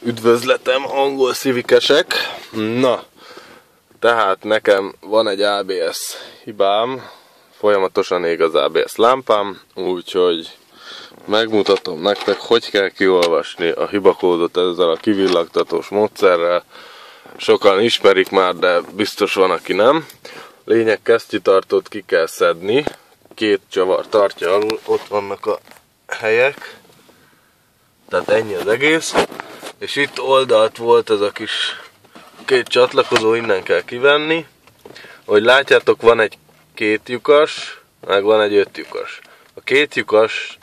Üdvözletem, angol civikesek! Na, tehát nekem van egy ABS hibám, folyamatosan ég az ABS lámpám, úgyhogy megmutatom nektek, hogy kell kiolvasni a hibakódot ezzel a kivillagtatós módszerrel. Sokan ismerik már, de biztos van, aki nem. Lényeg, kesztyűtartót ki kell szedni, két csavar tartja alul, ott vannak a helyek, tehát ennyi az egész. És itt oldalt volt ez a kis két csatlakozó, innen kell kivenni. Ahogy látjátok, van egy két lyukas, meg van egy 5 lyukas. A két lyukas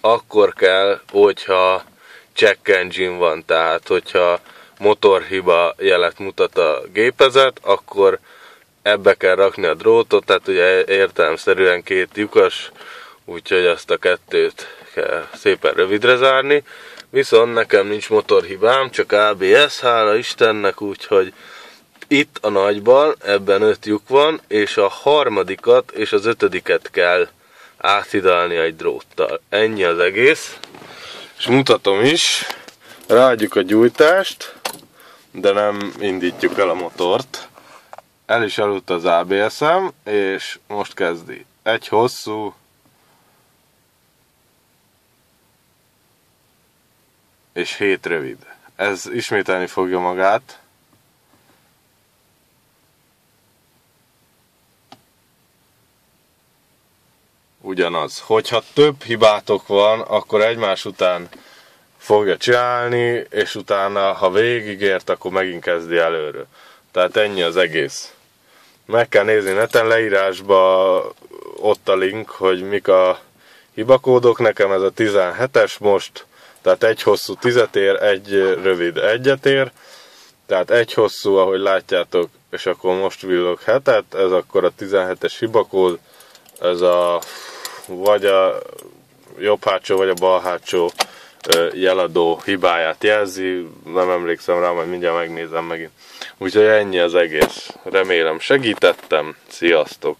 akkor kell, hogyha check engine van, tehát hogyha motorhiba jelet mutat a gépezet, akkor ebbe kell rakni a drótot, tehát ugye értelemszerűen két lyukas, úgyhogy azt a kettőt kell szépen rövidre zárni. Viszont nekem nincs motorhibám, csak ABS, hála Istennek, úgyhogy itt a nagyban, ebben 5 lyuk van, és a harmadikat és az 5-et kell áthidalni egy dróttal. Ennyi az egész. És mutatom is, ráadjuk a gyújtást, de nem indítjuk el a motort. El is aludt az ABS-em, és most kezdi. Egy hosszú, és 7 rövid. Ez ismételni fogja magát. Ugyanaz. Hogyha több hibátok van, akkor egymás után fogja csinálni, és utána, ha végigért, akkor megint kezdi előről. Tehát ennyi az egész. Meg kell nézni neten, leírásba ott a link, hogy mik a hibakódok. Nekem ez a 17-es most, tehát egy hosszú 10-et ér, egy rövid 1-et ér. Tehát egy hosszú, ahogy látjátok, és akkor most villog 7-et, ez akkor a 17-es hibakód, ez a vagy a jobb hátsó, vagy a bal hátsó jeladó hibáját jelzi, nem emlékszem rá, majd mindjárt megnézem megint. Úgyhogy ennyi az egész. Remélem segítettem, sziasztok!